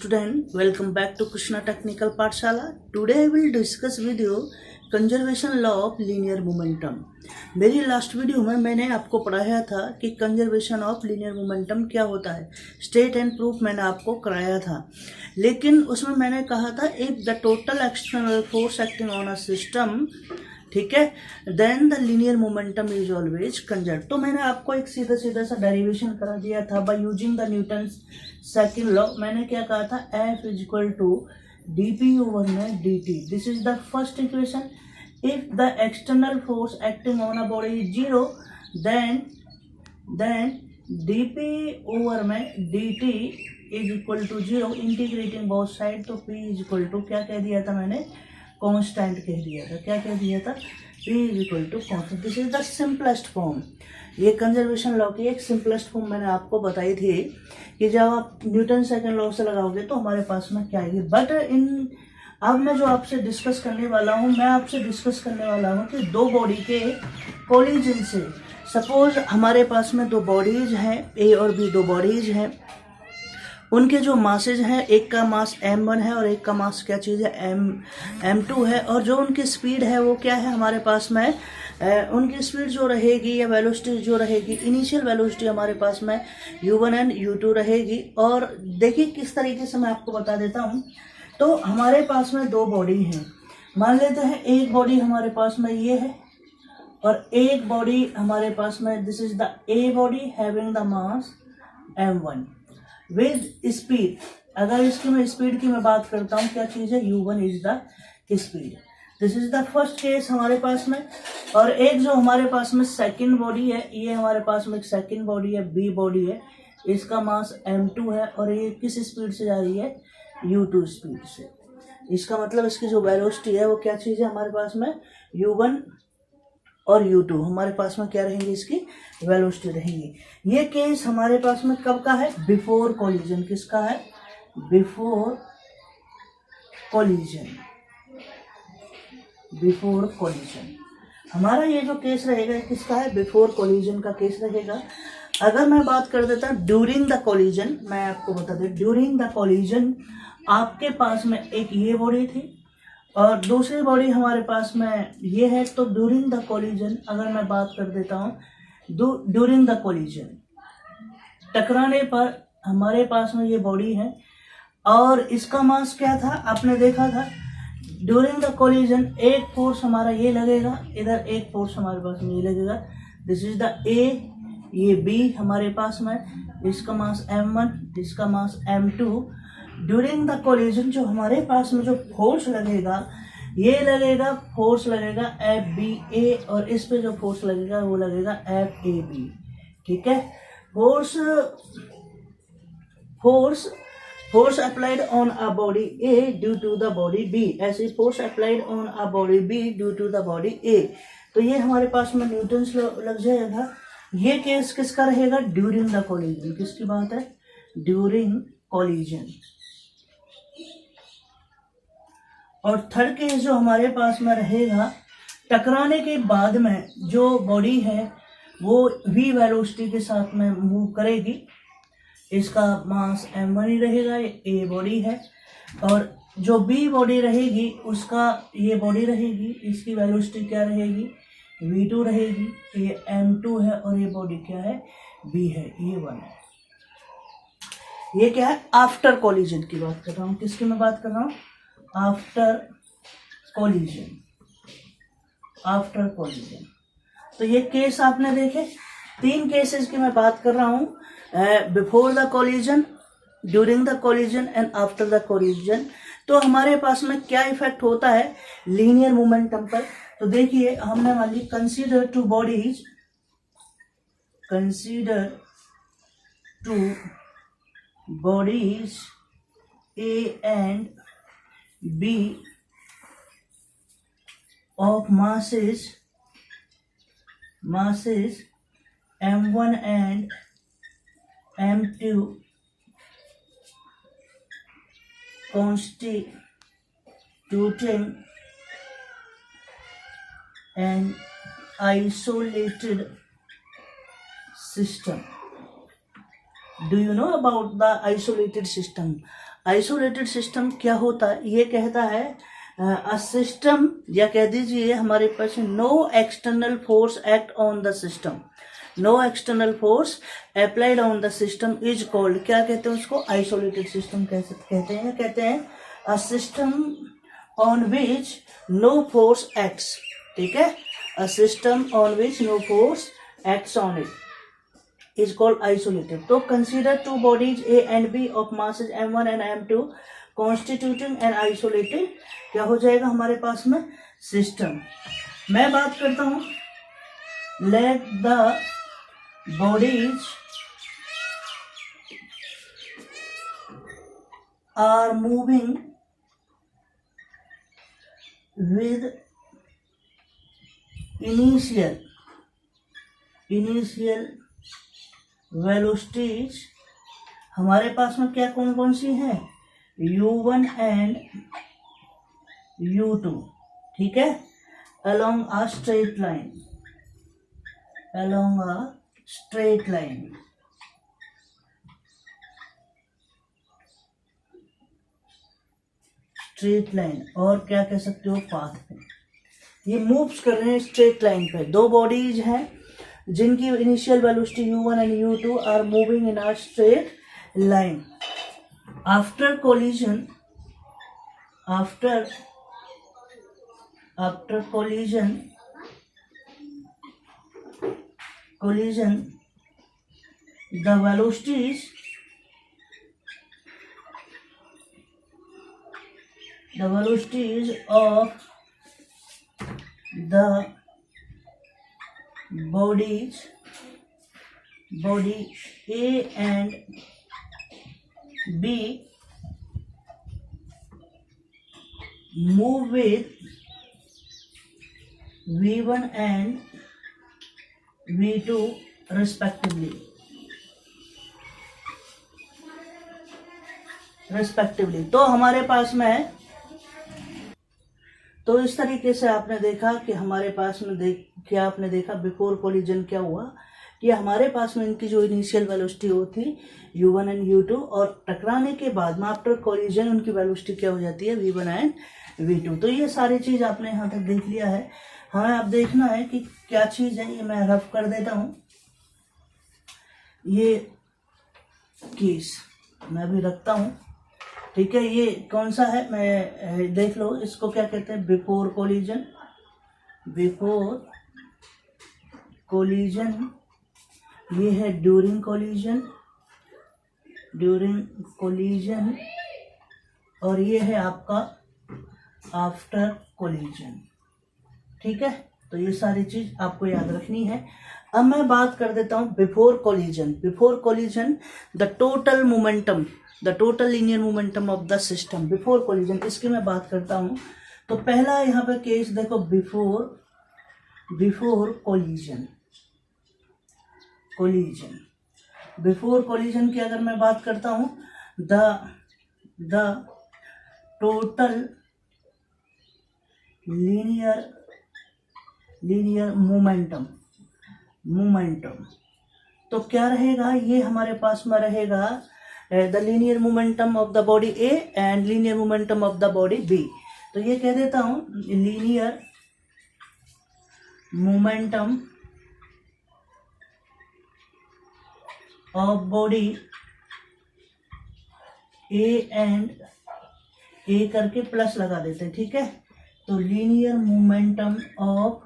student, welcome back to Krishna Technical Pathshala. Today I will discuss with you conservation law of linear momentum. मेरी last video में मैंने आपको पढ़ाया था कि कंजर्वेशन ऑफ लीनियर मोमेंटम क्या होता है, स्टेट एंड प्रूफ मैंने आपको कराया था। लेकिन उसमें मैंने कहा था if the total external force acting on a system, ठीक है, then the linear momentum is always conserve. तो मैंने आपको एक सीधा सीधा सा डेरिवेशन करा दिया था by using the Newton second law. मैंने क्या कहा था, F is equal to dp over में dt. This is the first equation. If the external force acting on a body is zero, then dp over में dt is equal to zero. Integrating both side, तो p is equal to क्या कह दिया था मैंने, constant कह दिया था। क्या कह दिया था, p is equal to constant. This is the simplest form. ये कंजर्वेशन लॉ की एक सिंपलेस्ट फॉर्म मैंने आपको बताई थी कि जब आप न्यूटन सेकंड लॉ से लगाओगे तो हमारे पास में क्या आएगी। बट अब मैं जो आपसे डिस्कस करने वाला हूँ, मैं आपसे डिस्कस करने वाला हूँ कि दो बॉडी के कोलिजन से, सपोज हमारे पास में दो बॉडीज हैं, ए और बी, दो बॉडीज हैं, उनके जो मासेज हैं, एक का मास m1 है और एक का मास क्या चीज़ है, m2 है, और जो उनकी स्पीड है वो क्या है हमारे पास में, उनकी स्पीड जो रहेगी या वेलोसिटी जो रहेगी, इनिशियल वेलोसिटी हमारे पास में u1 एंड u2 रहेगी। और देखिए किस तरीके से मैं आपको बता देता हूँ। तो हमारे पास में दो बॉडी हैं, मान लेते हैं एक बॉडी हमारे पास में ये है और एक बॉडी हमारे पास में, this is the a body having the mass m1 with speed. अगर इसकी मैं स्पीड की मैं बात करता हूँ, क्या चीज़ है, u1 is the speed. This is the first case हमारे पास में। और एक जो हमारे पास में सेकंड बॉडी है, ये हमारे पास में एक सेकंड बॉडी है, बी बॉडी है, इसका मास m2 है और ये किस स्पीड से जा रही है, u2 स्पीड से। इसका मतलब इसकी जो वेलोसिटी है वो क्या चीज़ है हमारे पास में, u1 और u2 हमारे पास में क्या रहेंगी, इसकी वेलोसिटी रहेंगी। ये केस हमारे पास में कब का है, बिफोर कोलिजन। किसका है, बिफोर कोलिजन। बिफोर कोलिजन हमारा ये जो केस रहेगा किसका है, बिफोर कोलिजन का केस रहेगा। अगर मैं बात कर देता हूँ ड्यूरिंग द कोलिजन, मैं आपको बता दें ड्यूरिंग द कोलिजन आपके पास में एक ये बॉडी थी और दूसरी बॉडी हमारे पास में ये है। तो ड्यूरिंग द कोलिजन अगर मैं बात कर देता हूँ, ड्यूरिंग द कोलिजन टकराने पर हमारे पास में ये बॉडी है और इसका मास क्या था, आपने देखा था ड्यूरिंग द कोलिजन एक फोर्स हमारा ये लगेगा, इधर एक फोर्स हमारे पास में ये लगेगा। दिस इज द ए, ये बी हमारे पास में, इसका मास m1, इसका मास m2। ड्यूरिंग द कोलिजन जो हमारे पास में जो फोर्स लगेगा, ये लगेगा, फोर्स लगेगा FBA और इस पे जो फोर्स लगेगा वो लगेगा FAB। ठीक है, force applied on a body A due to the body B, ऐसे force applied on a body B due to the body A। तो ये हमारे पास में न्यूटन्स लॉ लग जाएगा। ये केस किसका रहेगा, ड्यूरिंग द कोलिजन। किसकी बात है, ड्यूरिंग कोलिजन। और थर्ड केस जो हमारे पास में रहेगा, टकराने के बाद में जो बॉडी है वो v वेलोसिटी के साथ में मूव करेगी, इसका मास m1 ही रहेगा, ये a बॉडी है, और जो b बॉडी रहेगी उसका ये बॉडी रहेगी, इसकी वेलोसिटी क्या रहेगी, v2 रहेगी, ये m2 है और ये बॉडी क्या है, b है, ये 1 है। ये क्या है, आफ्टर कोलिजन की बात कर रहा हूँ। किसकी मैं बात कर रहा हूँ, आफ्टर कोलिजन। आफ्टर कोलिजन तो ये केस आपने देखे, तीन केसेस की मैं बात कर रहा हूँ, before the collision, during the collision and after the collision. तो हमारे पास में क्या इफेक्ट होता है लीनियर मोमेंटम पर। तो देखिए हमने मान ली consider two bodies, consider two bodies A and B of masses m1 and m2 constituting an isolated system. Do you know about the isolated system? Isolated system क्या होता है, ये कहता है अ सिस्टम, या कह दीजिए हमारे पास no external force act on the system, no external force applied on the system is called, क्या कहते हैं उसको, आइसोलेटेड सिस्टम कहते हैं a system on which no force acts, ठीक है, a system on which no force acts on it is called isolated. तो consider two bodies A and B of masses m1 and m2 constituting an isolated, क्या हो जाएगा हमारे पास में, system. मैं बात करता हूं, let the bodies are moving with initial velocities, हमारे पास में क्या कौन कौन सी है, u1 एंड u2, ठीक है, along a straight line, along a straight line, straight line, और क्या कह सकते हो, पाथ पे, ये मूव्स कर रहे हैं स्ट्रेट लाइन पे। दो बॉडीज हैं जिनकी initial velocity u1 and u2 are moving in a straight line. After collision, after collision the velocities of the body A and B move with V1 and V2 respectively, तो हमारे पास में है, तो इस तरीके से आपने देखा कि हमारे पास में क्या आपने देखा बिफोर कोलिजन क्या हुआ कि हमारे पास में इनकी जो इनिशियल वेलोसिटी होती u1 एंड u2, और टकराने के बाद में आफ्टर कोलिजन उनकी वेलोसिटी क्या हो जाती है, v1 एंड v2। तो ये सारी चीज आपने यहाँ तक देख लिया है। हमें अब देखना है कि क्या चीज है, ये मैं रफ कर देता हूँ। ये केस मैं भी रखता हूँ, ठीक है, ये कौन सा है, मैं देख लो, इसको क्या कहते हैं, बिफोर कोलिजन, ये है ड्यूरिंग कोलिजन, और ये है आपका आफ्टर कोलिजन, ठीक है। तो ये सारी चीज आपको याद रखनी है। अब मैं बात कर देता हूं before collision the total linear momentum of the system before collision, इसकी मैं बात करता हूं। तो पहला यहाँ पे केस देखो, बिफोर कोलिजन की अगर मैं बात करता हूं, द टोटल लीनियर मोमेंटम, तो क्या रहेगा, ये हमारे पास में रहेगा the linear momentum of the body A and linear momentum of the body B. तो ये कह देता हूं linear momentum of body A and A करके प्लस लगा देते हैं, ठीक है। तो लीनियर मोमेंटम ऑफ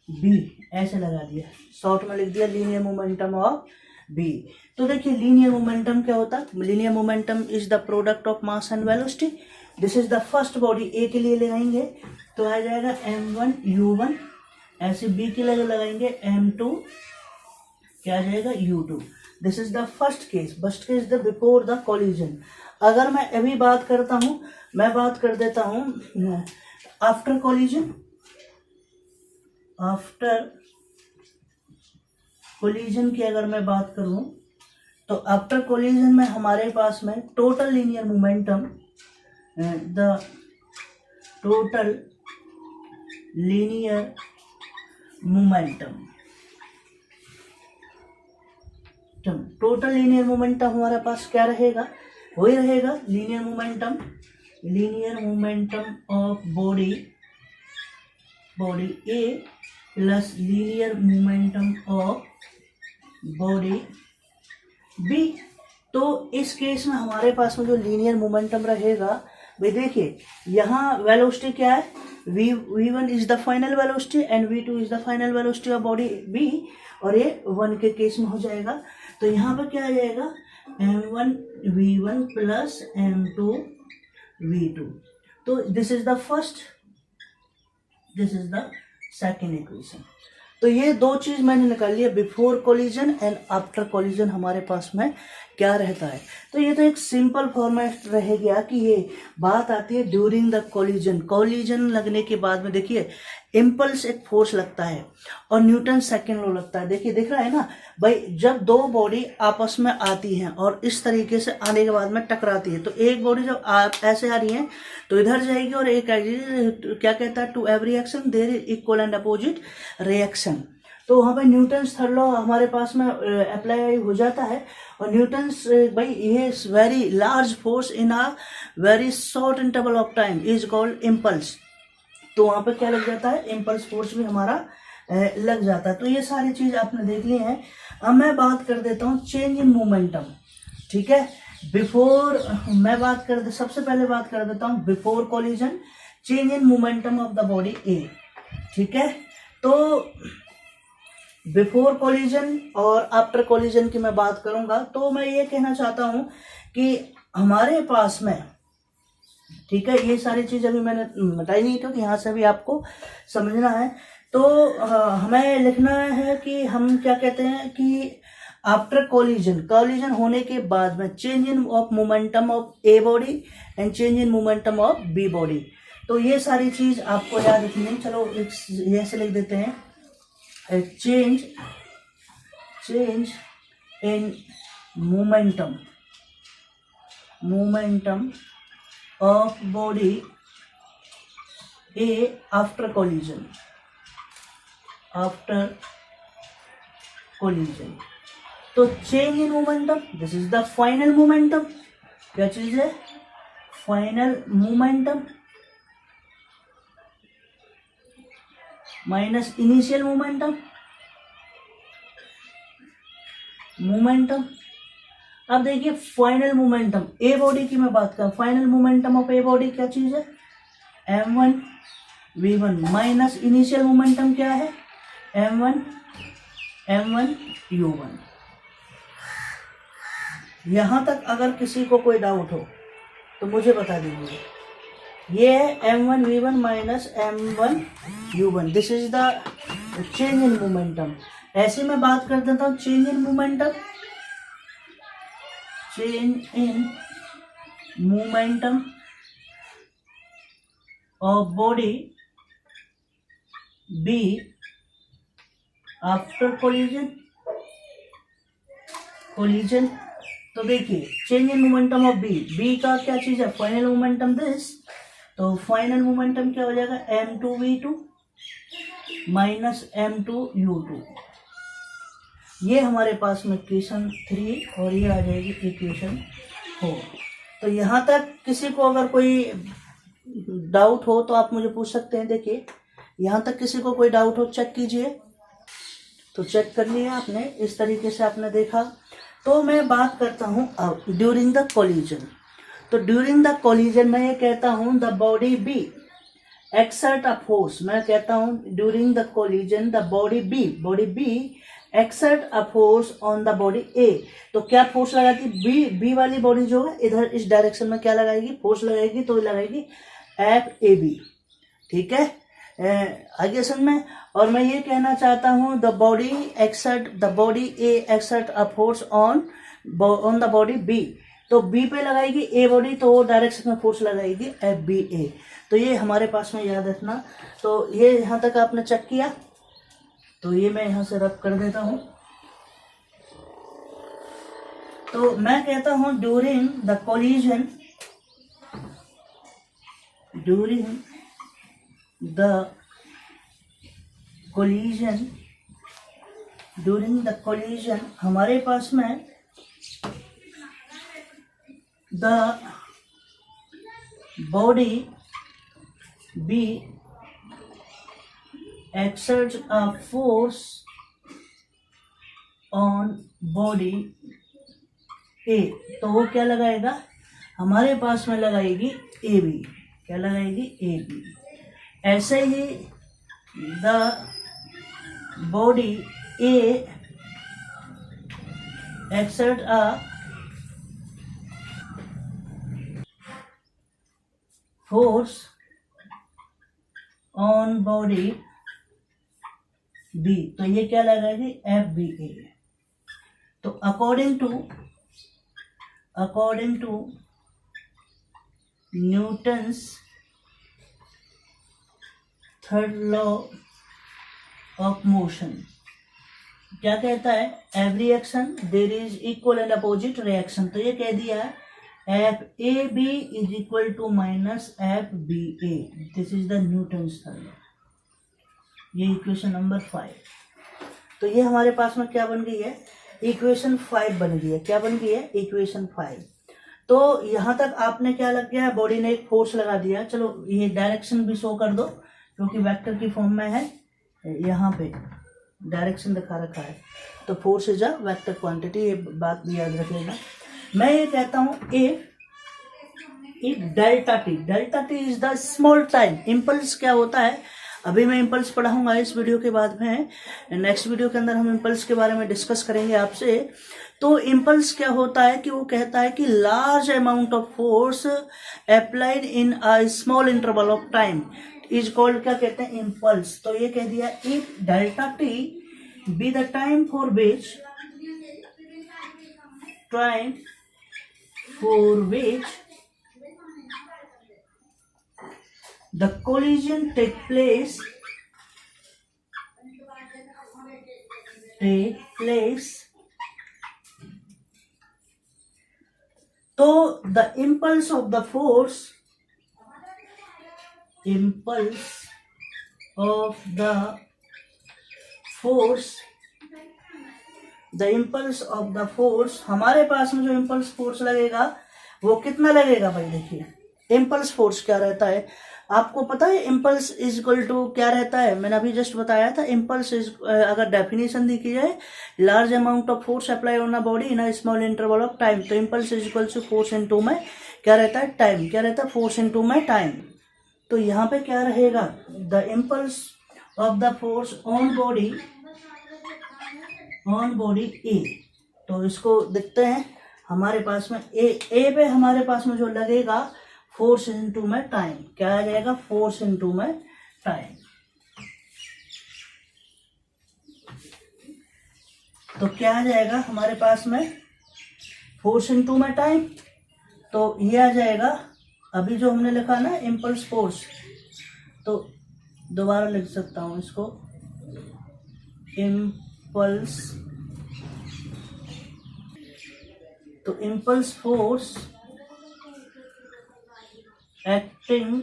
बी ऐसे लगा दिया, शॉर्ट में लिख दिया लीनियर मोमेंटम ऑफ बी। तो देखिए लीनियर मोमेंटम क्या होता है, linear momentum is the product of mass and velocity. This is the first body, A के लिए लगाएंगे तो आ जाएगा m1 u1, ऐसे बी के लिए लगाएंगे m2, क्या आ जाएगा u2। This is the first case the before the collision. अगर मैं अभी बात करता हूं, मैं बात कर देता हूं आफ्टर कोलिजन की अगर मैं बात करूं, तो आफ्टर कोलिजन में हमारे पास में total linear momentum, the total linear momentum हमारे पास क्या रहेगा, हो ही रहेगा। Linear momentum of body A plus linear momentum of body B. तो इस केस में हमारे पास में जो लीनियर मोमेंटम रहेगा, भाई देखिए यहाँ वेलोसिटी क्या है, v1 is the final velocity and v2 is the final velocity of body B, और ये 1 के केस में हो जाएगा। तो यहाँ पर क्या आ जाएगा, m1 v1 plus m2 v2। तो this is the first, this is the second equation. तो ये दो चीज मैंने निकाल लिया, before collision and after collision हमारे पास में क्या रहता है। तो ये तो एक सिंपल फॉर्मेट रह गया कि ये बात आती है ड्यूरिंग द कोलिजन। कोलिजन लगने के बाद में देखिए इम्पल्स एक फोर्स लगता है और न्यूटन सेकेंड लॉ लगता है। देखिए दिख रहा है ना भाई, जब दो बॉडी आपस में आती हैं और इस तरीके से आने के बाद में टकराती है, तो एक बॉडी जब ऐसे आ रही है तो इधर जाएगी और एक आएगी, क्या कहता है, to every action there is equal and opposite reaction. तो वहाँ पे न्यूटन्स थर्ड लॉ हमारे पास में अप्लाई हो जाता है। और न्यूटन्स भाई ये very large force in a very short interval of time is called impulse. तो वहाँ पे क्या लग जाता है, इम्पल्स फोर्स भी हमारा लग जाता है। तो ये सारी चीज आपने देख ली है। अब मैं बात कर देता हूँ चेंज इन मोमेंटम, ठीक है। बिफोर मैं सबसे पहले बात कर देता हूँ before collision change in momentum of the body A, ठीक है। तो बिफोर कोलिजन और आफ्टर कोलिजन की मैं बात करूंगा, तो मैं ये कहना चाहता हूं कि हमारे पास में, ठीक है, ये सारी चीज अभी मैंने बताई नहीं, क्योंकि यहाँ से भी आपको समझना है। तो हमें लिखना है कि हम क्या कहते हैं कि आफ्टर कोलिजन होने के बाद में change in of momentum of A body and change in momentum of B body. तो ये सारी चीज आपको याद रखनी है। चलो ऐसे लिख देते हैं, change in momentum of body A after collision। तो change in momentum, this is the final momentum। क्या चीज है, final momentum minus initial momentum. अब देखिए फाइनल मोमेंटम ए बॉडी की मैं बात करूं, final momentum of A body क्या चीज है, m1 v1 minus initial momentum क्या है, m1 u1। यहां तक अगर किसी को कोई डाउट हो तो मुझे बता दीजिए। ये है m1 v1 minus m1 u1, this is the change in momentum. ऐसे मैं बात कर देता हूं change in momentum of body B after collision. तो देखिए change in momentum of B का क्या चीज है, फाइनल मोमेंटम दिस। तो फाइनल मोमेंटम क्या हो जाएगा, m2 v2 minus m2 u2। ये हमारे पास में इक्वेशन 3 और ये आ जाएगी इक्वेशन 4। तो यहाँ तक किसी को अगर कोई डाउट हो तो आप मुझे पूछ सकते हैं। देखिए यहाँ तक किसी को कोई डाउट हो चेक कीजिए। तो चेक कर लिया आपने, इस तरीके से आपने देखा। तो मैं बात करता हूँ अब ड्यूरिंग द कोलिजन। तो ड्यूरिंग द कोलिजन मैं ये कहता हूँ the body B exert a force. मैं कहता हूँ during the collision the body B exert a force on the body A. तो क्या फोर्स लगाती, बी वाली बॉडी जो है इधर इस डायरेक्शन में क्या लगाएगी, फोर्स लगाएगी। तो लगाएगी FAB, ठीक है, आगे समझ में। और मैं ये कहना चाहता हूँ the body A exert a force on the body B. तो बी पे लगाएगी ए बॉडी, तो वो डायरेक्शन में फोर्स लगाएगी FBA। तो ये हमारे पास में याद रखना। तो ये यहाँ तक आपने चेक किया। तो ये मैं यहाँ से रब कर देता हूँ। तो मैं कहता हूँ ड्यूरिंग द कोलिजन हमारे पास में the body B exerts a force on body A, तो वो क्या लगाएगा, हमारे पास में लगाएगी ए बी, क्या लगाएगी, ए बी। ऐसे ही the body A exert a force on body B, तो ये क्या लगाएगी, एफ बी ए। तो according to Newton's third law of motion क्या कहता है, every action there is equal and opposite reaction. तो ये कह दिया है F A B is equal to minus F B A, this is the Newton's third law. ये equation number 5। तो ये हमारे पास में क्या बन गई है, इक्वेशन 5 बन गई है। क्या बन गई है, इक्वेशन 5। तो यहाँ तक आपने क्या लग गया है, बॉडी ने एक फोर्स लगा दिया। चलो ये डायरेक्शन भी शो कर दो, क्योंकि वेक्टर की फॉर्म में है, यहाँ पे डायरेक्शन दिखा रखा है। तो force is a vector quantity, ये बात भी याद रख लेना। मैं ये कहता हूँ if delta T is the small time impulse. क्या होता है, अभी मैं इम्पल्स पढ़ाऊंगा इस वीडियो के बाद में, नेक्स्ट वीडियो के अंदर हम इम्पल्स के बारे में डिस्कस करेंगे आपसे। तो इम्पल्स क्या होता है कि वो कहता है कि large amount of force applied in a small interval of time is called, क्या कहते हैं, इम्पल्स। तो ये कह दिया if delta T be the time for which the collision take place तो the impulse of the force हमारे पास में जो इम्पल्स फोर्स लगेगा वो कितना लगेगा भाई। देखिए इम्पल्स फोर्स क्या रहता है, आपको पता है इम्पल्स इज इक्वल टू क्या रहता है, मैंने अभी जस्ट बताया था। इम्पल्स इज, अगर डेफिनेशन देखी जाए, large amount of force apply on a body in a small interval of time. तो impulse is equal to force into में क्या रहता है, टाइम। क्या रहता है, फोर्स इनटू में टाइम। तो यहाँ पे क्या रहेगा, the impulse of the force on body A. तो इसको देखते हैं, हमारे पास में ए पे हमारे पास में जो लगेगा फोर्स इनटू में टाइम, क्या आ जाएगा, फोर्स इनटू में टाइम। तो क्या आ जाएगा हमारे पास में, फोर्स इनटू में टाइम। तो ये आ जाएगा, अभी जो हमने लिखा ना इम्पल्स फोर्स, तो दोबारा लिख सकता हूं इसको, इम्पल्स, तो इम्पल्स फोर्स एक्टिंग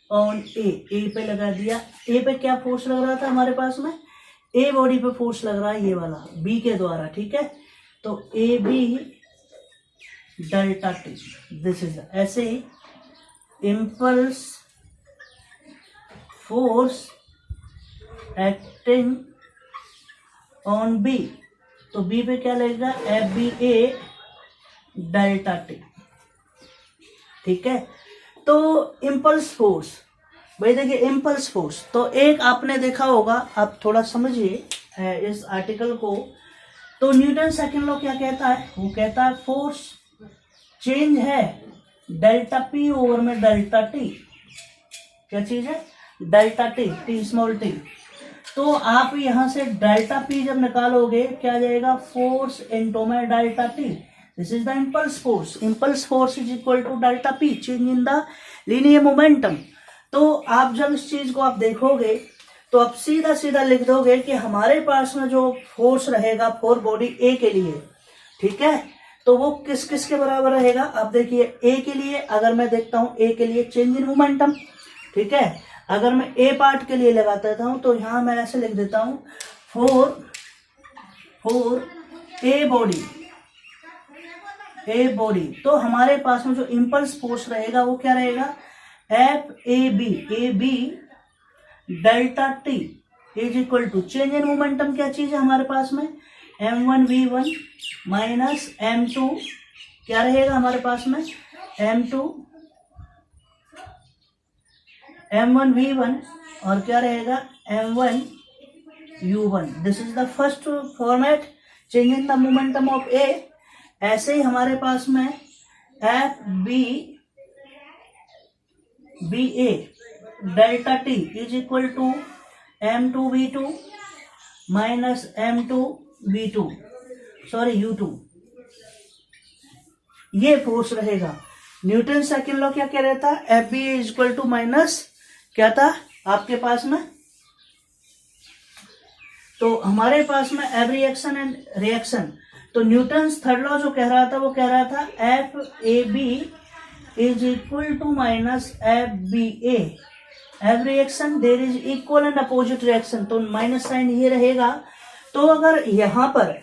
ऑन ए पे लगा दिया। ए पे क्या फोर्स लग रहा था हमारे पास में, ए बॉडी पे फोर्स लग रहा है ये वाला बी के द्वारा, ठीक है। तो A B delta T, this is ऐसे ही impulse force acting on B, तो बी पे क्या लगेगा, F B A delta T, ठीक है। तो इम्पल्स फोर्स, भाई देखिए इम्पल्स फोर्स, तो एक आपने देखा होगा, आप थोड़ा समझिए इस आर्टिकल को। तो न्यूटन सेकंड लॉ क्या कहता है, वो कहता है फोर्स चेंज है डेल्टा पी ओवर में डेल्टा टी। क्या चीज है, delta T, T small T. तो आप यहां से डेल्टा पी जब निकालोगे क्या जाएगा, फोर्स इनटू में delta T, this is the impulse force. Impulse force is equal to delta P, change in the linear momentum. तो आप जब इस चीज को आप देखोगे तो आप सीधा सीधा लिख दोगे कि हमारे पास में जो फोर्स रहेगा फॉर बॉडी ए के लिए, ठीक है, तो वो किस किस के बराबर रहेगा। आप देखिए ए के लिए, अगर मैं देखता हूं ए के लिए चेंज इन मोमेंटम, ठीक है। अगर मैं ए पार्ट के लिए लगाता हूं तो यहां मैं ऐसे लिख देता हूं, for a body a body, तो हमारे पास में जो इम्पल्स फोर्स रहेगा वो क्या रहेगा, F A B delta T is equal to change in momentum क्या चीज है हमारे पास में, m1v1 माइनस m2 क्या रहेगा हमारे पास में, m1v1 और क्या रहेगा m1u1। This is the first format change in the momentum of A. ऐसे ही हमारे पास में F B A delta T is equal to m2v2 minus m2v2 sorry u2, ये फोर्स रहेगा। न्यूटन सेकंड लॉ क्या कह रहा था, F B is equal to minus क्या था आपके पास में, तो हमारे पास में एवरी एक्शन एंड रिएक्शन, तो न्यूटन थर्ड लॉ जो कह रहा था वो कह रहा था F A B is equal to minus F B A, every action there is equal and opposite reaction, तो माइनस साइन ये रहेगा। तो अगर यहाँ पर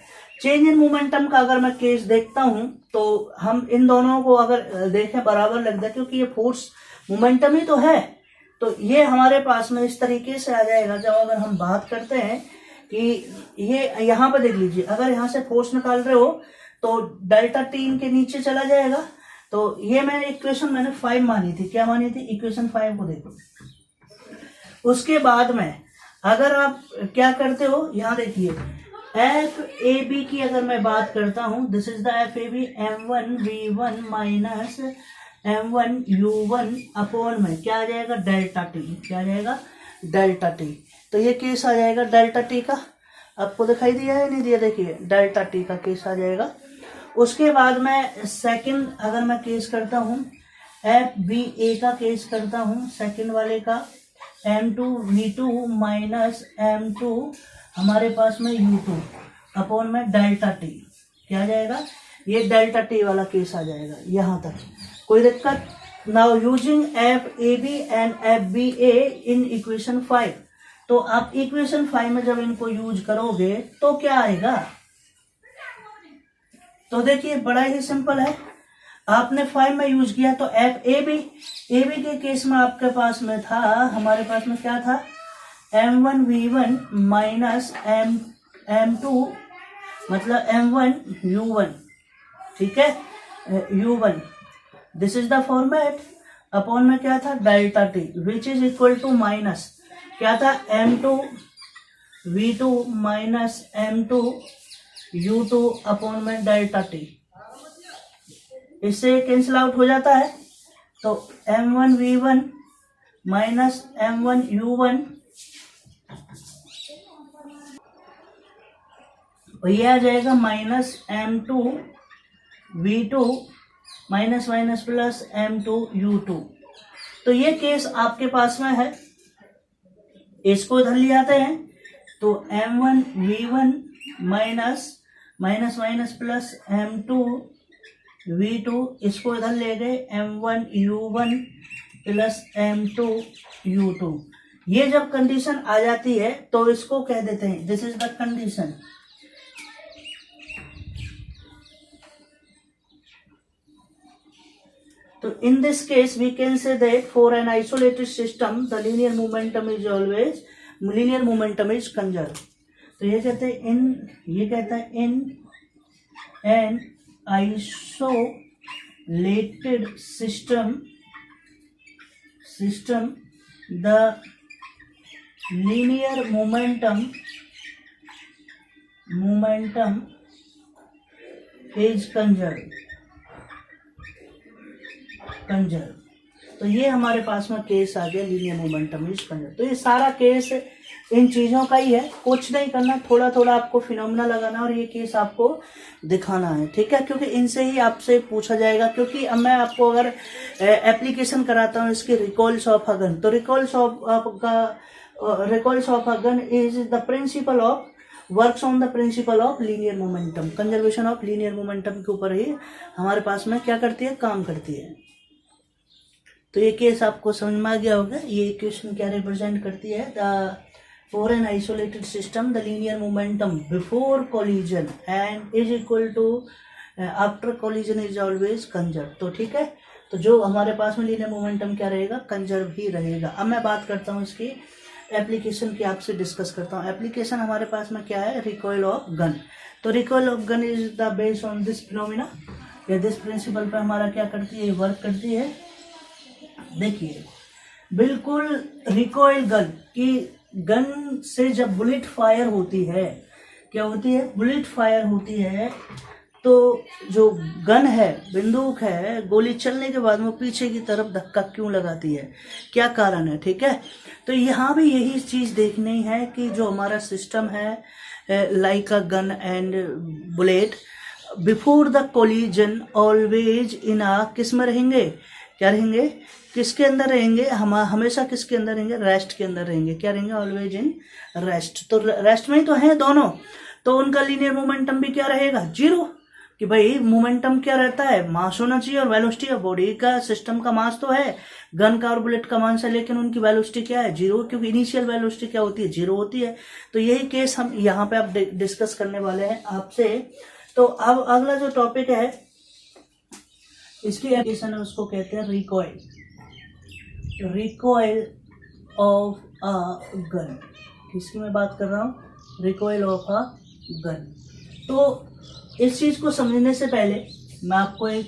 चेंज इन मोमेंटम का अगर मैं केस देखता हूं तो हम इन दोनों को अगर देखें बराबर लगता है, क्योंकि ये फोर्स मोमेंटम ही तो है, तो ये हमारे पास में इस तरीके से आ जाएगा। जब अगर हम बात करते हैं कि ये यहाँ पर देख लीजिए, अगर यहाँ से फोर्स निकाल रहे हो तो डेल्टा टी इनके नीचे चला जाएगा, तो ये मैंने इक्वेशन मैंने 5 मानी थी, क्या मानी थी, इक्वेशन 5 को देखो। उसके बाद में अगर आप क्या करते हो, यहाँ देखिए एफ ए बी की अगर मैं बात करता हूं, this is the F A B m1v1 minus m1u1 upon में क्या आ जाएगा, डेल्टा टी, क्या आ जाएगा, डेल्टा टी। तो ये केस आ जाएगा डेल्टा टी का, आपको दिखाई दिया है नहीं दिया, देखिए डेल्टा टी का केस आ जाएगा। उसके बाद में सेकंड अगर मैं केस करता हूं, एफ बी ए का केस करता हूं, सेकंड वाले का m2v2 माइनस m2 हमारे पास में u2 अपॉन में डेल्टा टी, क्या आ जाएगा, ये डेल्टा टी वाला केस आ जाएगा। यहाँ तक कोई दिक्कत। Now using F A B and F B A in equation 5, तो आप इक्वेशन 5 में जब इनको यूज करोगे तो क्या आएगा, तो देखिए बड़ा ही सिंपल है। आपने 5 में यूज किया तो एफ ए बी के केस में आपके पास में था, हमारे पास में क्या था, m1v1 माइनस m2 मतलब m1u1, ठीक है, u1, this is the format, upon में क्या था, delta T which is equal to minus क्या था, m2v2 माइनस m2u2 अपॉन में डेल्टा टी, इससे कैंसिल आउट हो जाता है, तो m1v1 माइनस m1u1 और ये आ जाएगा minus m2v2 minus minus plus m2u2। तो ये केस आपके पास में है, इसको इधर ले आते हैं तो m1v1 minus minus minus plus m2v2, इसको इधर ले गए m1u1 प्लस m2u2। ये जब कंडीशन आ जाती है तो इसको कह देते हैं दिस इज द कंडीशन। तो in this case we can say that for an isolated system the linear momentum is conserved। तो ये कहते हैं in an isolated system the linear momentum is conserved। तो ये हमारे पास में केस आ गया लीनियर मोमेंटम इज कंजर्व। तो ये सारा केस इन चीज़ों का ही है, कुछ नहीं करना, थोड़ा थोड़ा आपको फिनोमेना लगाना और ये केस आपको दिखाना है, ठीक है, क्योंकि इनसे ही आपसे पूछा जाएगा। क्योंकि अब मैं आपको अगर एप्लीकेशन कराता हूँ इसके रिकॉल्स ऑफ अ गन, तो recalls of a gun is the principle of works on the principle of linear momentum, conservation of linear momentum के ऊपर ही हमारे पास में क्या करती है, काम करती है। तो ये केस आपको समझ में आ गया होगा। ये इक्वेशन क्या रिप्रेजेंट करती है, the for an isolated system the linear momentum before collision and is equal to after collision is always conserve. तो ठीक है, तो जो हमारे पास में लीनियर मोमेंटम क्या रहेगा, कंजर्व ही रहेगा। अब मैं बात करता हूँ इसकी एप्लीकेशन की, आपसे डिस्कस करता हूँ। एप्लीकेशन हमारे पास में क्या है, रिकॉइल ऑफ गन। तो recoil of gun is the based on this phenomena, या दिस प्रिंसिपल पे हमारा क्या करती है, वर्क करती है। देखिए बिल्कुल रिकॉइल गन की, गन से जब बुलेट फायर होती है, क्या होती है, बुलेट फायर होती है, तो जो गन है, बंदूक है, गोली चलने के बाद वो पीछे की तरफ धक्का क्यों लगाती है, क्या कारण है, ठीक है। तो यहाँ भी यही चीज़ देखनी है कि जो हमारा सिस्टम है like a gun and bullet, before the collision always in आ, किस में रहेंगे, क्या रहेंगे, किसके अंदर रहेंगे, हम हमेशा किसके अंदर रहेंगे, रेस्ट के अंदर रहेंगे। क्या रहेंगे, ऑलवेज इन रेस्ट। तो रेस्ट में ही तो है दोनों, तो उनका लीनियर मोमेंटम भी क्या रहेगा, जीरो। कि भाई मोमेंटम क्या रहता है, मास होना चाहिए और वेलोसिटी ऑफ बॉडी का, सिस्टम का मास तो है, गन का और बुलेट का मास है, लेकिन उनकी वेलोसिटी क्या है, जीरो, क्योंकि इनिशियल वेलोसिटी क्या होती है, जीरो होती है। तो यही केस हम यहाँ पे अब डिस्कस करने वाले हैं आपसे। तो अब अगला जो टॉपिक है, इसकी एप्लीकेशन है, उसको कहते हैं recoil, recoil of a gun. किसकी मैं बात कर रहा हूँ, रिकॉइल ऑफ अ गन। तो इस चीज को समझने से पहले मैं आपको एक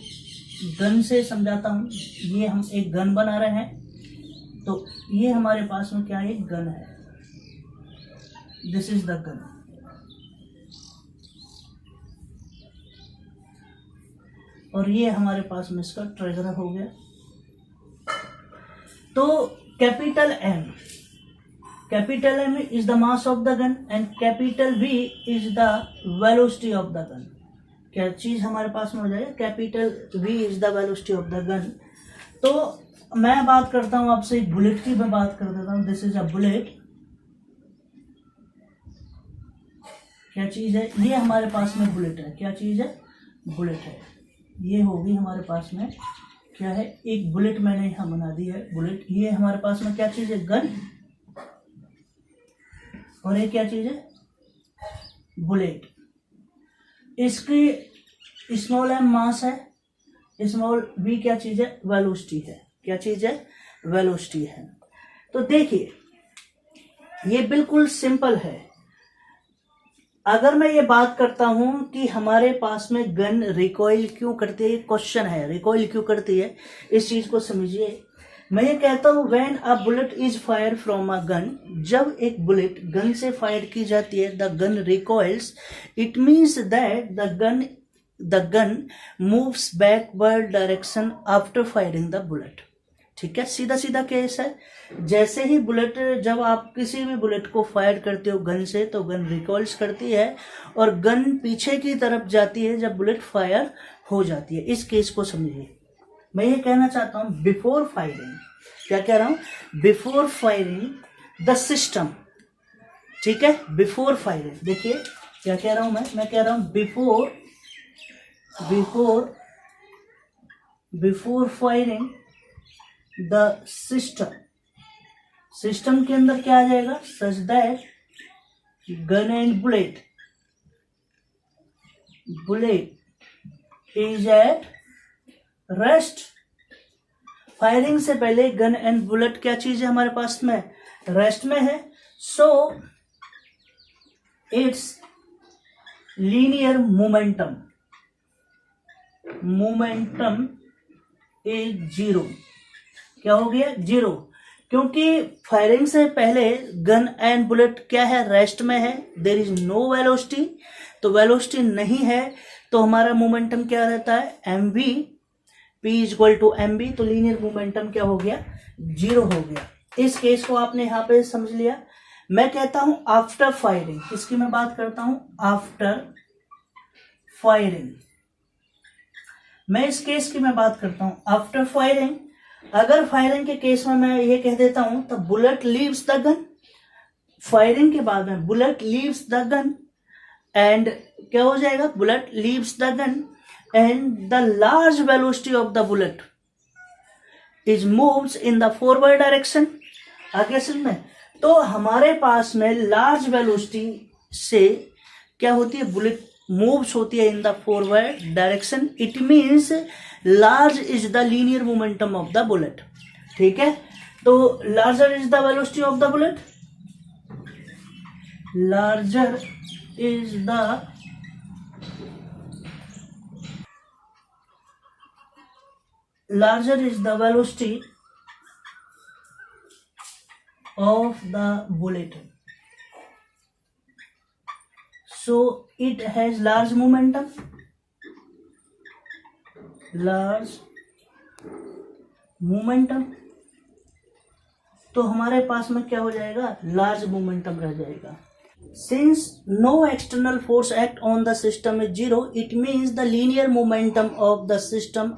गन से समझाता हूँ। ये हम एक गन बना रहे हैं, तो ये हमारे पास में क्या है, एक गन है, दिस इज द गन। और ये हमारे पास में इसका ट्रिगर हो गया। तो capital M is the mass of the gun and capital V is the velocity of the gun. क्या चीज हमारे पास में हो जाएगा, capital V is the velocity of the gun. तो मैं बात करता हूं आपसे बुलेट की, मैं बात कर देता हूं, दिस इज अ बुलेट। क्या चीज है, ये हमारे पास में बुलेट है, क्या चीज है, बुलेट है। ये होगी हमारे पास में क्या है, एक बुलेट मैंने यहां बना दी है, बुलेट। ये हमारे पास में क्या चीज है, गन, और ये क्या चीज है, बुलेट। इसकी स्मॉल एम मास है, स्मॉल वी क्या चीज है, वेलोसिटी है। क्या चीज है, वेलोसिटी है। तो देखिए ये बिल्कुल सिंपल है। अगर मैं ये बात करता हूं कि हमारे पास में गन रिकॉइल क्यों करती है, क्वेश्चन है, रिकॉइल क्यों करती है, इस चीज को समझिए। मैं ये कहता हूं when a bullet is fire from a gun, जब एक बुलेट गन से फायर की जाती है, the gun recoils, it means that the gun moves backward direction after firing the bullet. ठीक है, सीधा सीधा केस है। जैसे ही बुलेट, जब आप किसी भी बुलेट को फायर करते हो गन से, तो गन रिकॉइल्स करती है और गन पीछे की तरफ जाती है जब बुलेट फायर हो जाती है। इस केस को समझिए। मैं ये कहना चाहता हूं बिफोर फायरिंग, क्या कह रहा हूं, बिफोर फायरिंग द सिस्टम। ठीक है, बिफोर फायरिंग, देखिए क्या कह रहा हूं मैं कह रहा हूं बिफोर फायरिंग द सिस्टम के अंदर क्या आ जाएगा, such that gun and bullet is at rest. Firing से पहले गन एंड बुलेट क्या चीज है हमारे पास में, रेस्ट में है। So it's linear momentum is zero. क्या हो गया, जीरो, क्योंकि फायरिंग से पहले गन एंड बुलेट क्या है, रेस्ट में है, देयर इज नो वेलोसिटी। तो वेलोसिटी नहीं है तो हमारा मोमेंटम क्या रहता है, mv, p equal to mv। तो लीनियर मोमेंटम क्या हो गया, जीरो हो गया। इस केस को आपने यहां पे समझ लिया। मैं कहता हूं आफ्टर फायरिंग, किसकी मैं बात करता हूं, आफ्टर फायरिंग। मैं इस केस की मैं बात करता हूं आफ्टर फायरिंग। अगर फायरिंग के केस में मैं ये कह देता हूं तो bullet leaves the gun, firing के बाद में bullet leaves the gun and क्या हो जाएगा, bullet leaves the gun and the large velocity of the bullet is moves in the forward direction. आगे समझ, तो हमारे पास में लार्ज वेलोसिटी से क्या होती है, बुलेट मूव्स होती है in the forward direction, it means large is the linear momentum of the bullet. ठीक है, तो larger is the velocity of the bullet, larger is the velocity of the bullet, so it has large momentum, तो हमारे पास में क्या हो जाएगा, लार्ज मोमेंटम रह जाएगा। Since no external force act on the system is zero, it means the linear momentum of the system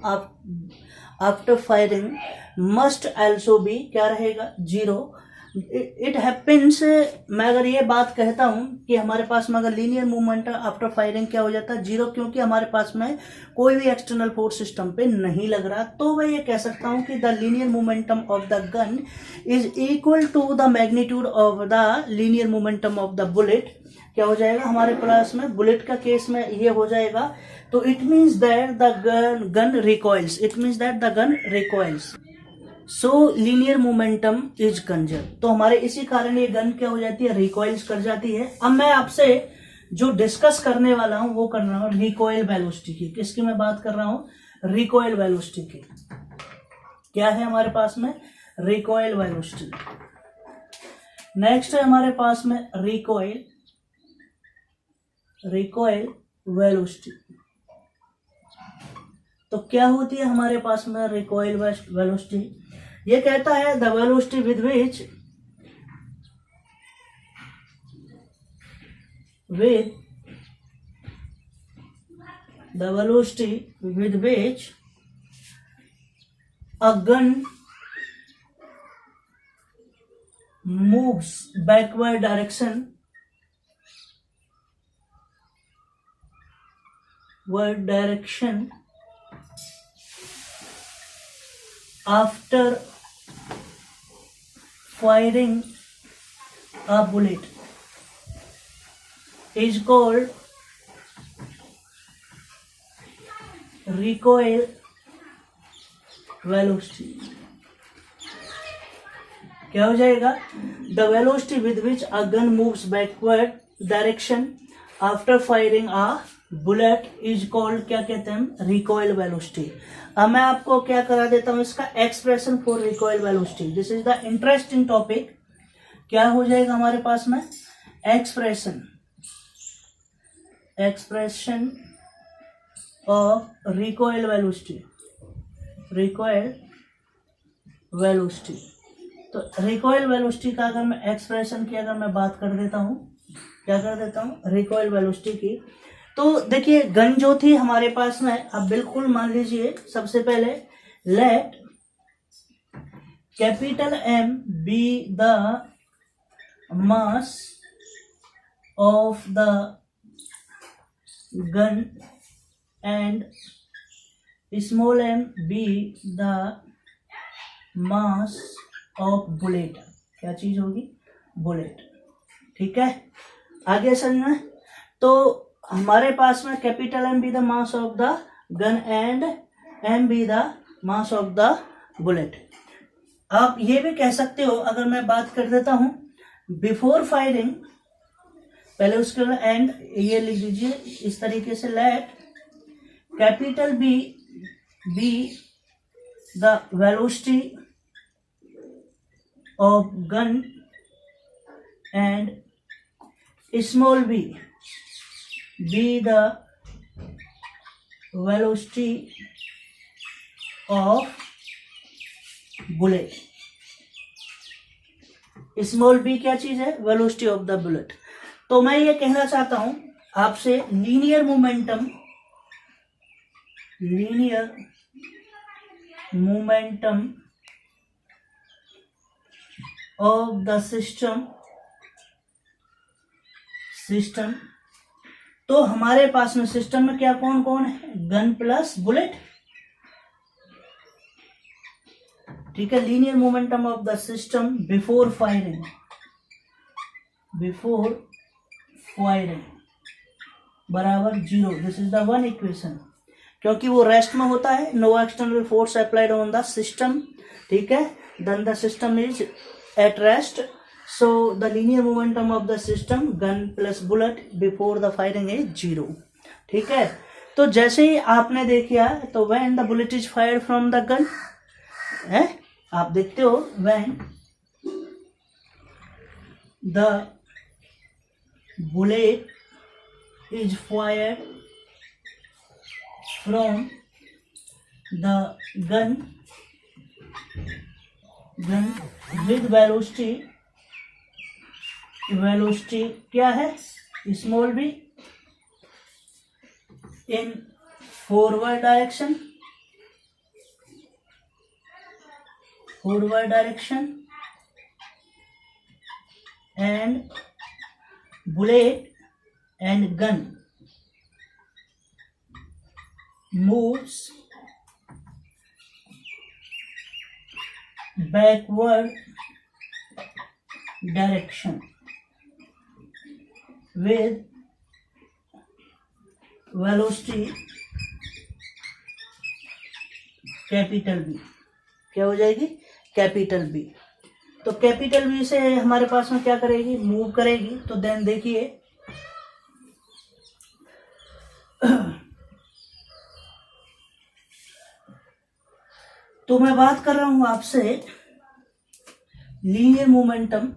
after firing must also be क्या रहेगा, जीरो। इट हैपेंस, मैं अगर ये बात कहता हूं कि हमारे पास में अगर लीनियर मूवमेंट आफ्टर फायरिंग क्या हो जाता है, जीरो, क्योंकि हमारे पास में कोई भी एक्सटर्नल फोर्स सिस्टम पे नहीं लग रहा, तो मैं ये कह सकता हूं कि the linear momentum of the gun is equal to the magnitude of the linear momentum of the bullet. क्या हो जाएगा हमारे पास में, बुलेट का केस में ये हो जाएगा, तो it means that the gun recoils, it means that the gun recoils, so linear momentum is conserve. तो हमारे इसी कारण ये गन क्या हो जाती है, रिकॉइल्स कर जाती है। अब मैं आपसे जो डिस्कस करने वाला हूं वो कर रहा हूं रिकॉइल वेलोसिटी की। किसकी मैं बात कर रहा हूं, रिकॉइल वेलोसिटी की। क्या है हमारे पास में, रिकॉइल वेलोसिटी। नेक्स्ट है हमारे पास में रिकॉइल वेलोसिटी। तो क्या होती है हमारे पास में रिकॉइल वेलोसिटी, ये कहता है the velocity with which a gun moves backward direction after firing a bullet is called recoil velocity। क्या हो जाएगा, the velocity with which a gun moves backward direction after firing a bullet is called, क्या कहते हैं हम, recoil velocity. अब मैं आपको क्या करा देता हूं, इसका expression for recoil velocity. This is the interesting topic. क्या हो जाएगा हमारे पास में, एक्सप्रेशन ऑफ रिकॉइल वेलोसिटी, तो रिकॉइल वेलोसिटी का अगर मैं एक्सप्रेशन की अगर मैं बात कर देता हूं, क्या कर देता हूं, रिकॉइल वेलोसिटी की। तो देखिए गन जो थी हमारे पास में, अब बिल्कुल मान लीजिए सबसे पहले let capital M be the mass of the gun and small M be the mass of bullet. क्या चीज होगी, बुलेट। ठीक है, आगे समझना। तो हमारे पास में capital M be the mass of the gun and M be the mass of the bullet. आप ये भी कह सकते हो, अगर मैं बात कर देता हूं बिफोर फायरिंग, पहले उसके एंड ये लिख दीजिए इस तरीके से, let capital be the velocity of gun and small b be the velocity of bullet। Small b क्या चीज है, वेलोसिटी ऑफ द बुलेट। तो मैं ये कहना चाहता हूं आपसे, linear momentum of the system। तो हमारे पास में सिस्टम में क्या कौन कौन है, गन प्लस बुलेट। ठीक है, linear momentum of the system before firing बराबर 0, this is the one equation, क्योंकि वो रेस्ट में होता है, no external force applied on the system, ठीक है, then the system is at rest, so the linear momentum of the system gun plus bullet before the firing is 0, ठीक है। तो जैसे ही आपने देखा तो when the bullet is fired from the gun है, आप देखते हो when the bullet is fired from the gun with velocity क्या है, small v, in forward direction and bullet and gun moves backward direction with velocity capital B, क्या हो जाएगी, capital B। तो कैपिटल बी से हमारे पास में क्या करेगी, मूव करेगी। तो देन देखिए तो मैं बात कर रहा हूं आपसे linear momentum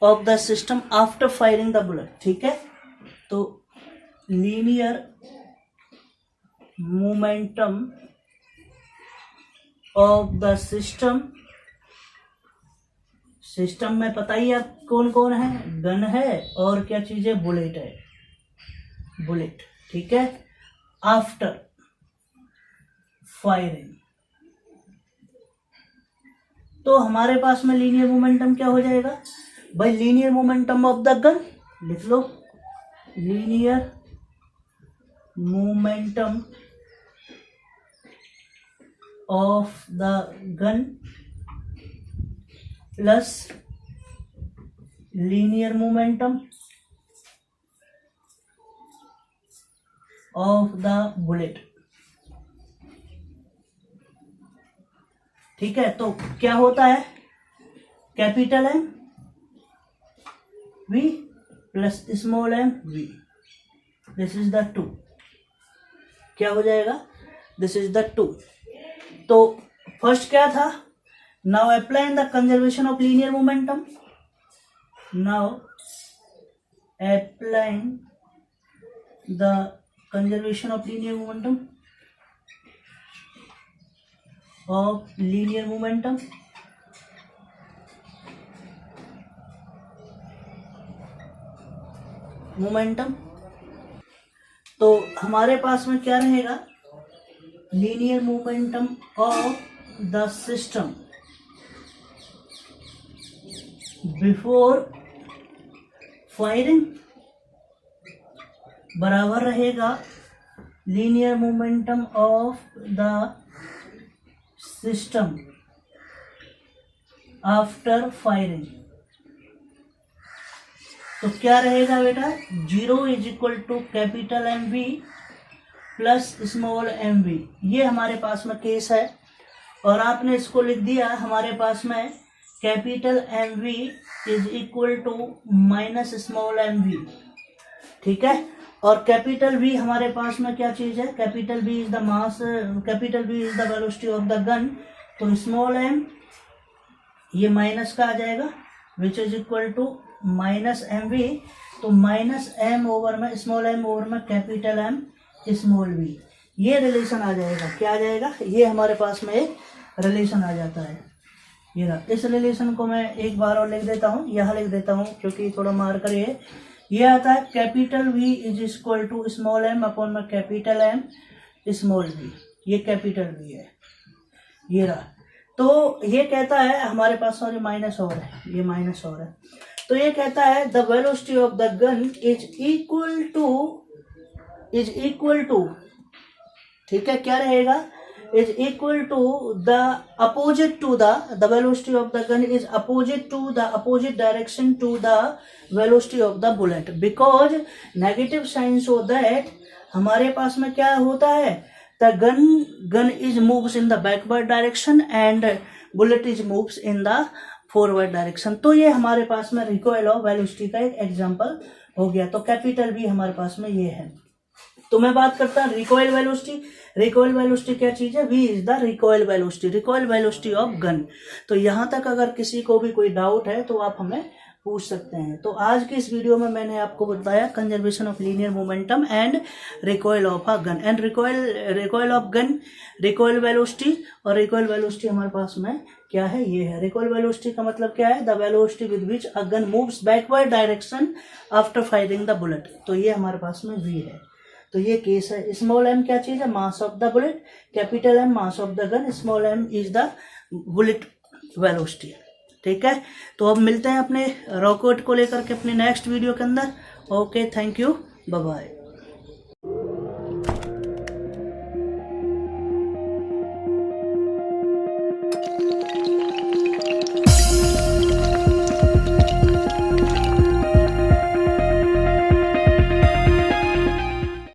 of the system after firing the bullet, ठीक है। तो linear momentum of the system में पता ही आप कौन कौन है, गन है और क्या चीज है, बुलेट है, बुलेट, ठीक है। आफ्टर फायरिंग तो हमारे पास में लीनियर मोमेंटम क्या हो जाएगा भाई, linear momentum of the gun लिख लो, linear momentum of the gun plus linear momentum of the bullet, ठीक है। तो क्या होता है, capital M V plus small M V, this is the 2, क्या हो जाएगा, दिस इज द 2। तो फर्स्ट क्या था, now applying the conservation of linear momentum, now applying the conservation of linear momentum तो हमारे पास में क्या रहेगा, linear momentum of the system before firing बराबर रहेगा linear momentum of the system after firing. तो क्या रहेगा बेटा, 0 is equal to capital M V plus small M V, ये हमारे पास में केस है। और आपने इसको लिख दिया हमारे पास में capital M V is equal to minus small M V, ठीक है। और कैपिटल वी हमारे पास में क्या चीज है, capital V is the mass, capital V is the velocity of the gun, तो स्मॉल एम ये माइनस का आ जाएगा which is equal to minus M V, तो माइनस एम ओवर में स्मॉल एम ओवर में कैपिटल एम स्मॉल वी, ये relation आ जाएगा। क्या आ जाएगा, ये हमारे पास में एक रिलेशन आ जाता है। ये ना, इस रिलेशन को मैं एक बार और लिख देता हूँ, यहाँ लिख देता हूँ क्योंकि थोड़ा मार्कर ये आता है capital V is equal to small M upon में कैपिटल एम स्मॉल वी, ये कैपिटल वी है, ये रहा। तो ये कहता है हमारे पास, सॉरी माइनस और है, ये माइनस और है। तो ये कहता है the velocity of the gun is equal to, ठीक है, क्या रहेगा, is equal to the opposite to the velocity of the gun is opposite to the opposite direction to the velocity of the bullet, because negative sign so that हमारे पास में क्या होता है, the gun is moves in the backward direction and bullet is moves in the forward direction। तो ये हमारे पास में रिकॉइल ऑफ वेलोसिटी का एक एग्जांपल हो गया। तो कैपिटल V हमारे पास में ये है। तो मैं बात करता हूँ रिकॉइल वेलोसिटी। रिकॉइल वेलोसिटी क्या चीज है, V is the recoil velocity of gun. तो यहाँ तक अगर किसी को भी कोई डाउट है तो आप हमें पूछ सकते हैं। तो आज की इस वीडियो में मैंने आपको बताया conservation of linear momentum and recoil of a gun and recoil of gun, recoil velocity. और रिकॉइल वेलोसिटी हमारे पास में क्या है, ये है। रिकॉइल वेलोसिटी का मतलब क्या है, the velocity with which a gun moves backward direction after firing the bullet. तो ये हमारे पास में V है। तो ये केस है। स्मॉल m क्या चीज है, मास of the bullet, capital M mass of the gun, small m is the bullet velocity. ठीक है, तो अब मिलते हैं अपने रॉकेट को लेकर के अपने नेक्स्ट वीडियो के अंदर। Okay, thank you, bye bye.